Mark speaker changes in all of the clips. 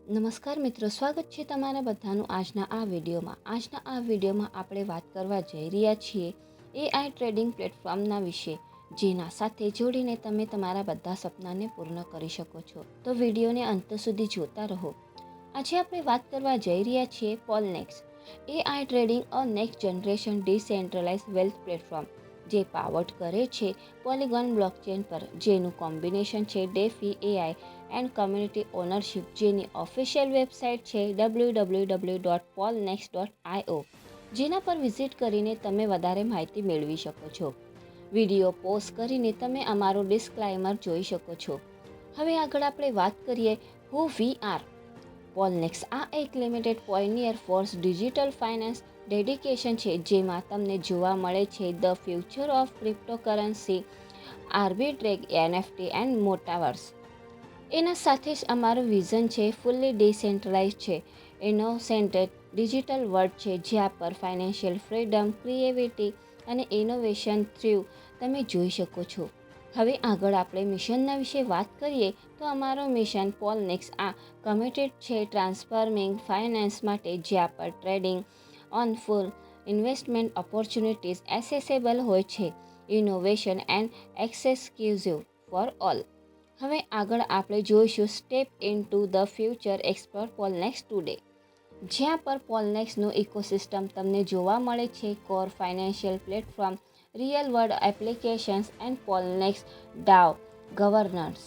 Speaker 1: નમસ્કાર મિત્રો, સ્વાગત છે તમારા બધાનું આજના આ વિડીયોમાં આપણે વાત કરવા જઈ રહ્યા છીએ એઆઈ ટ્રેડિંગ પ્લેટફોર્મના વિશે, જેના સાથે જોડીને તમે તમારા બધા સપનાને પૂર્ણ કરી શકો છો. તો વિડીયોને અંત સુધી જોતા રહો. આજે આપણે વાત કરવા જઈ રહ્યા છીએ Polnex AI trading a next generation decentralise wealth platform, જે પાવર્ડ કરે છે પોલિગોન બ્લોકચેન પર, જેનું કોમ્બિનેશન છે DeFi AI and community ownership, જેની ઓફિશિયલ વેબસાઇટ છે www.polnex.io, જેના પર વિઝિટ કરીને તમે વધારે માહિતી મેળવી શકો છો. વિડીયો પોઝ કરીને તમે અમારું ડિસ્ક્લાઇમર જોઈ શકો છો. હવે આગળ આપણે વાત કરીએ હુ વી આર. પોલનેક્સ આ એક limited pioneer force digital finance dedication છે, જેમાં તમને જોવા મળે છે the future of cryptocurrency, arbitrage, NFT and metaverse. એના સાથે જ અમારું વિઝન છે ફુલ્લી ડિસેન્ટ્રલાઇઝ છે, ઇનોસેન્ટેડ ડિજિટલ વર્લ્ડ છે, જ્યાં પર ફાઇનાન્શિયલ ફ્રીડમ, ક્રિએટિવિટી અને ઇનોવેશન થ્રુ તમે જોઈ શકો છો. હવે આગળ આપણે મિશનના વિશે વાત કરીએ તો અમારું મિશન પોલનેક્સ આ કમિટેડ છે ટ્રાન્સફોર્મિંગ ફાઇનાન્સ માટે, જ્યાં પર trading on full investment opportunities accessible હોય છે, innovation and exclusive for all. હવે આગળ આપણે જોઈશું step into the future explore Polnex today, જ્યાં પર પોલનેક્સનું ઇકોસિસ્ટમ તમને જોવા મળે છે core financial platform, real world applications and Polnex DAO governance.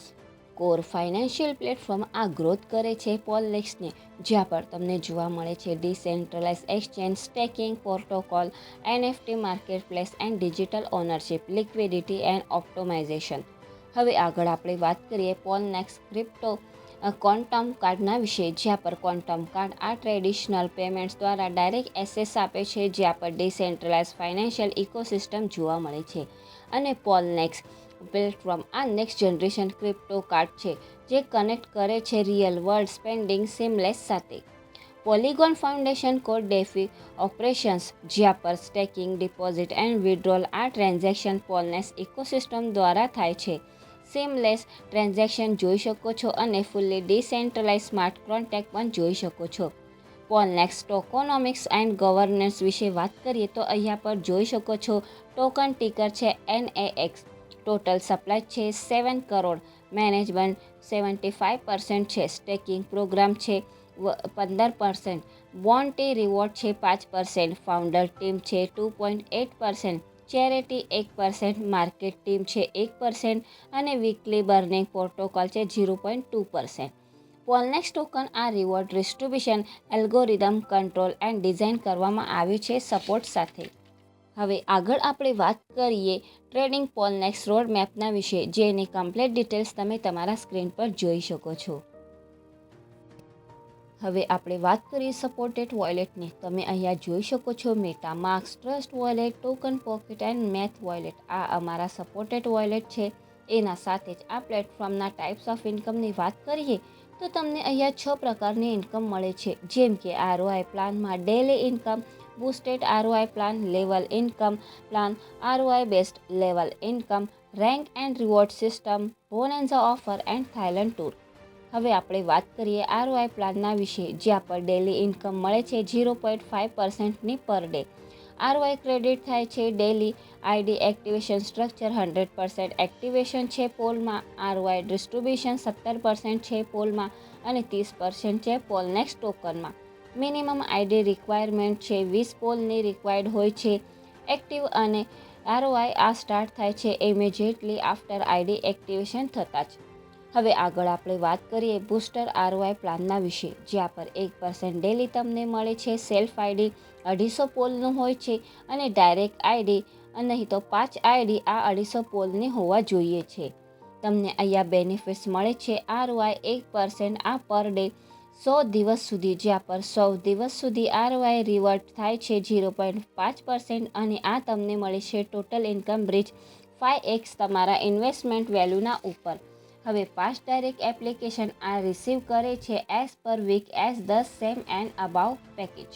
Speaker 1: Core financial platform આ ગ્રોથ કરે છે પોલનેક્સને, જ્યાં પર તમને જોવા મળે છે decentralise exchange, staking protocol, NFT marketplace and digital ownership, liquidity and optimisation. હવે આગળ આપણે વાત કરીએ પોલનેક્સ ક્રિપ્ટો ક્વોન્ટમ કાર્ડના વિશે, જ્યાં પર ક્વોન્ટમ કાર્ડ આ ટ્રેડિશનલ પેમેન્ટ્સ દ્વારા ડાયરેક્ટ એસેસ આપે છે, જ્યાં પર ડિસેન્ટ્રલાઇઝ ફાઇનાન્શિયલ ઇકોસિસ્ટમ જોવા મળે છે. અને પોલનેક્સ પ્લેટફોર્મ આ નેક્સ્ટ જનરેશન ક્રિપ્ટો કાર્ડ છે, જે કનેક્ટ કરે છે રિયલ વર્લ્ડ સ્પેન્ડિંગ સિમલેસ સાથે. Polygon foundation code DeFi operations, જ્યાં પર સ્ટેકિંગ, ડિપોઝિટ એન્ડ વિડ્રોલ આ ટ્રાન્ઝેક્શન પોલનેક્સ ઇકોસિસ્ટમ દ્વારા થાય છે. સીમલેસ ટ્રાન્ઝેક્શન જોઈ શકો છો અને ફુલ્લી ડિસેન્ટ્રલાઇઝ સ્માર્ટ કોન્ટ્રાક્ટ પણ જોઈ શકો છો. પોલનેક્સ ટોકોનોમિક્સ એન્ડ ગવર્નન્સ વિશે વાત કરીએ તો અહીંયા પર જોઈ શકો છો ટોકન ટિકર છે NAX, ટોટલ સપ્લાય છે 7 કરોડ, મેનેજમેન્ટ 75% છે, સ્ટેકિંગ પ્રોગ્રામ છે 15%, બોન્ટી રિવોર્ડ છે 5%, ફાઉન્ડર ટીમ છે 2.8%, ચેરિટી 1%, માર્કેટ ટીમ છે 1% અને વીકલી બર્નિંગ પ્રોટોકોલ છે 0.2%. પોલનેક્સ ટોકન આ reward distribution algorithm control and design કરવામાં આવ્યું છે સપોર્ટ સાથે. હવે આગળ આપણે વાત કરીએ ટ્રેડિંગ પોલનેક્સ રોડ મેપના વિશે, જેની કમ્પ્લીટ ડિટેલ્સ તમે તમારા સ્ક્રીન પર જોઈ શકો છો. હવે આપણે વાત કરીએ સપોર્ટેડ વોલેટની. તમે અહીંયા જોઈ શકો છો MetaMask, trust wallet, token pocket and math wallet આ અમારા સપોર્ટેડ વોલેટ છે. એના સાથે જ આ પ્લેટફોર્મના ટાઈપ્સ ઓફ ઇન્કમની વાત કરીએ તો તમને અહીંયા 6 પ્રકારની ઇન્કમ મળે છે, જેમ કે ROI પ્લાનમાં daily income, boosted ROI plan, level income plan, ROI based level income, rank and reward system, bonanza offer and Thailand tour. હવે આપણે વાત કરીએ ROI પ્લાનના વિશે, જ્યાં પર ડેલી ઇન્કમ મળે છે 0.5%ની પર ડે. ROI ક્રેડિટ થાય છે daily. ID activation structure 100% activation છે પોલમાં. ROI ડિસ્ટ્રીબ્યુશન 70% છે પોલમાં અને 30% છે પોલનેક્સ ટોકનમાં. મિનિમમ ID રિક્વાયરમેન્ટ છે 20 પોલની રિક્વાયર્ડ હોય છે એક્ટિવ, અને ROI આ સ્ટાર્ટ થાય છે ઇમિજિએટલી આફ્ટર ID એક્ટિવેશન થતાં જ. હવે આગળ આપણે વાત કરીએ બુસ્ટર ROI પ્લાનના વિશે, જ્યાં પર 1% ડેલી તમને મળે છે. સેલ્ફ ID 250 પોલનું હોય છે અને ડાયરેક્ટ ID નહીં તો 5 ID આ 250 પોલની હોવા જોઈએ છે. તમને અહીંયા બેનિફિટ્સ મળે છે ROI 1% આ પર ડે 100 દિવસ સુધી, જ્યાં પર 100 દિવસ સુધી ROI રિવર્ટ થાય છે 0.5%, અને આ તમને મળે છે ટોટલ ઇન્કમ બ્રિજ 5x તમારા ઇન્વેસ્ટમેન્ટ વેલ્યુના ઉપર. હવે 5 ડાયરેક્ટ એપ્લિકેશન આ રિસીવ કરે છે as per week as the same and above package.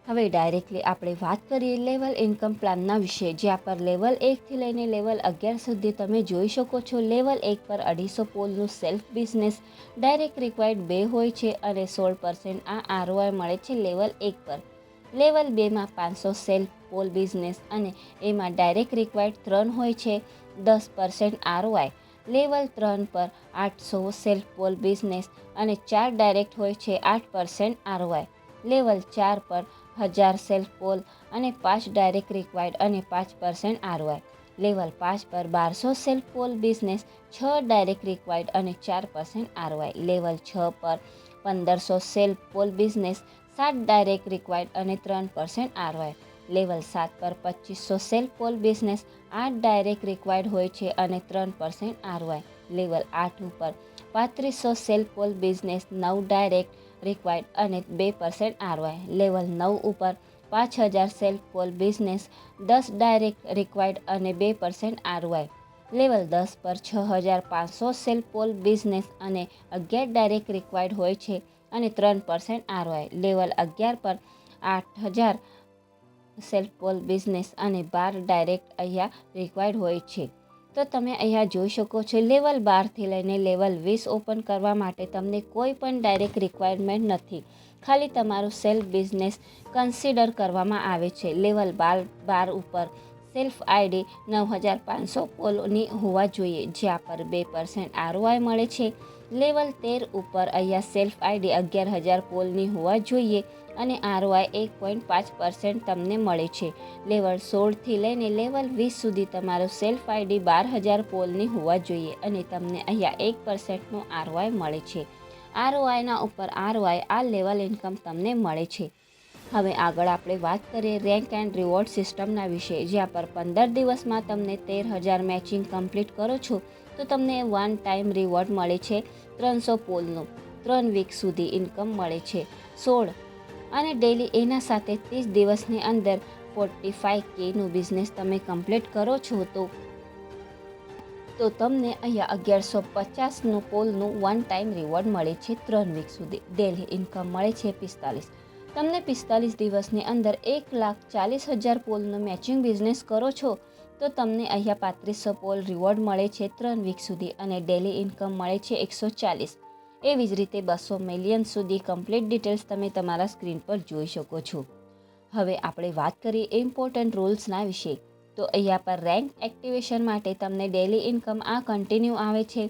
Speaker 1: હવે ડાયરેક્ટલી આપણે વાત કરીએ લેવલ ઇન્કમ પ્લાનના વિશે, જ્યાં પર લેવલ 1થી લઈને લેવલ 11 સુધી તમે જોઈ શકો છો. લેવલ 1 પર 250 પોલનું સેલ્ફ બિઝનેસ ડાયરેક્ટ રિક્વાયર્ડ 2 હોય છે અને 16% આ ROI મળે છે લેવલ 1 પર. લેવલ 2માં 500 સેલ્ફ પોલ બિઝનેસ અને એમાં ડાયરેક્ટ રિક્વાયર્ડ 3 હોય છે, 10% ROI. લેવલ 3 પર 800 સેલ્ફ પોલ બિઝનેસ અને 4 ડાયરેક્ટ હોય છે, 8% ROI. લેવલ 4 પર 1000 સેલ્ફ પોલ અને 5 ડાયરેક્ટ રિક્વાયર્ડ અને 5% ROI. લેવલ 5 પર 1200 self pool business, 6 direct required અને 4% ROI. લેવલ 6 પર 1500 self pool business, 7 direct required અને 3% ROI. લેવલ 7 પર 2500 self pool business, 8 direct required હોય છે અને 3% ROI. લેવલ 8 ઉપર 3500 self pool business, 9 direct required અને 2% ROI. લેવલ 9 ઉપર 5000 self pool business, 10 direct required અને 2% ROI. લેવલ 10 પર 6500 સેલ્ફ પોલ બિઝનેસ અને 11 ડાયરેક્ટ રિક્વાયર્ડ હોય છે અને 3% ROI. લેવલ 11 પર 8000 સેલ્ફ પોલ બિઝનેસ અને 12 ડાયરેક્ટ અહીંયા રિક્વાયર્ડ હોય છે. તો તમે અહીંયા જોઈ શકો છો લેવલ 12થી લઈને લેવલ 20 ઓપન કરવા માટે તમને કોઈ પણ ડાયરેક્ટ રિક્વાયરમેન્ટ નથી, ખાલી તમારું સેલ્ફ બિઝનેસ કન્સિડર કરવામાં આવે છે. લેવલ 12 ઉપર સેલ્ફ આઈડી 9500 પોલની હોવા જોઈએ, જ્યાં પર 2% ROI મળે છે. લેવલ 13 ઉપર અહીંયા સેલ્ફ આઈડી 11000 પોલની હોવા જોઈએ અને ROI 1.5% તમને મળે છે. લેવલ 16થી લઈને લેવલ 20 સુધી તમારો સેલ્ફ આઈડી 12000 પોલની હોવા જોઈએ અને તમને અહીંયા 1%નો ROI મળે છે. ROIના ઉપર ROI આ લેવલ ઇન્કમ તમને મળે છે. હવે આગળ આપણે વાત કરીએ રેન્ક એન્ડ રિવોર્ડ સિસ્ટમના વિશે, જ્યાં પર 15 દિવસમાં તમને 13000 મેચિંગ કમ્પ્લીટ કરો છો તો તમને વન ટાઈમ રિવોર્ડ મળે છે 300 પોલનું. 3 વીક સુધી ઇન્કમ મળે છે 16 અને ડેલી. એના સાથે 30 દિવસની અંદર 45Kનું બિઝનેસ તમે કમ્પ્લીટ કરો છો તો તમને અહીંયા 1150નું પોલનું વન ટાઈમ રિવોર્ડ મળે છે 3 વીક સુધી. ડેલી ઇન્કમ મળે છે 45. તમને 45 દિવસની અંદર 1,40,000 પોલનું મેચિંગ બિઝનેસ કરો છો તો તમને અહીંયા 3500 પોલ રિવોર્ડ મળે છે 3 વીક સુધી અને ડેલી ઇન્કમ મળે છે 140. એવી જ રીતે 200 મિલિયન સુધી કમ્પ્લીટ ડિટેલ્સ તમે તમારા સ્ક્રીન પર જોઈ શકો છો. હવે આપણે વાત કરીએ ઇમ્પોર્ટન્ટ રૂલ્સના વિશે. તો અહીંયા પર રેન્ક એક્ટિવેશન માટે તમને ડેલી ઇન્કમ આ કન્ટિન્યુ આવે છે,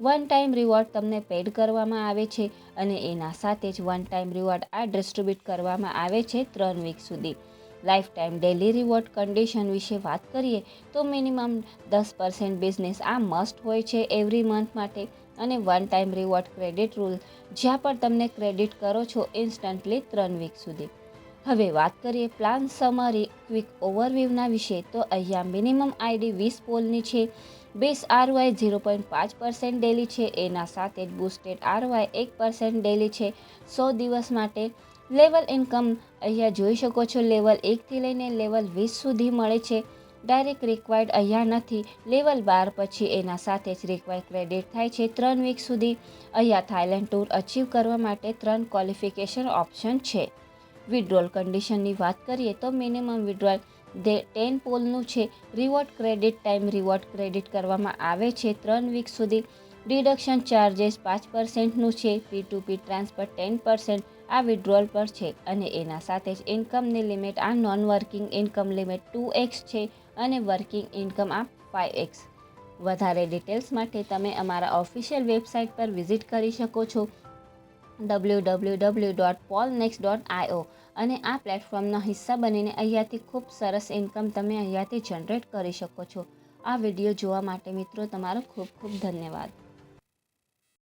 Speaker 1: વન ટાઈમ રિવોર્ડ તમને પેડ કરવામાં આવે છે અને એના સાથે જ વન ટાઈમ રિવોર્ડ આ ડિસ્ટ્રીબ્યુટ કરવામાં આવે છે 3 વીક સુધી. Life time daily reward condition વિશે વાત કરીએ તો મિનિમમ 10% બિઝનેસ આ મસ્ટ હોય છે એવરી મંથ માટે અને one time reward credit rule, જ્યાં પર તમને ક્રેડિટ કરો છો ઇન્સ્ટન્ટલી 3 વીક સુધી. હવે વાત કરીએ પ્લાન સમરી ક્વિક ઓવરવ્યૂના વિશે. તો અહીંયા મિનિમમ આઈડી 20 પોલની છે, બેઝ ROI 0.5% ડેલી છે, એના સાથે જ બૂસ્ટેડ ROI 1% ડેલી છે 100 દિવસ માટે. લેવલ ઇન્કમ અહીંયા જોઈ શકો છો લેવલ 1થી લઈને લેવલ 20 સુધી મળે છે. ડાયરેક્ટ રિક્વાયર્ડ અહીંયા નથી. લેવલ 12 પછી એના સાથે જ રિક્વાયર્ડ ક્રેડિટ થાય છે 3 વીક સુધી. અહીંયા થાઈલેન્ડ ટૂર અચીવ કરવા માટે 3 ક્વોલિફિકેશન ઓપ્શન છે. વિડ્રોલ કન્ડિશનની વાત કરીએ તો મિનિમમ વિડ્રોલ 10 પોલનું છે. Reward credit time reward credit કરવામાં આવે છે 3 વીક સુધી. ડિડક્શન ચાર્જેસ 5%નું છે. P2P ટ્રાન્સફર 10% આ વિડ્રોલ પર છે અને એના સાથે જ ઇન્કમની લિમિટ આ non working income limit 2x છે અને વર્કિંગ ઇન્કમ આ 5x. વધારે ડિટેલ્સ માટે તમે અમારા ઓફિશિયલ વેબસાઇટ પર વિઝિટ કરી શકો છો www.polnext.io અને આ પ્લેટફોર્મના હિસ્સા બનીને અહીંયાથી ખૂબ સરસ ઇન્કમ તમે અહીંયાથી જનરેટ કરી શકો છો. આ વિડીયો જોવા માટે મિત્રો તમારો ખૂબ ખૂબ ધન્યવાદ.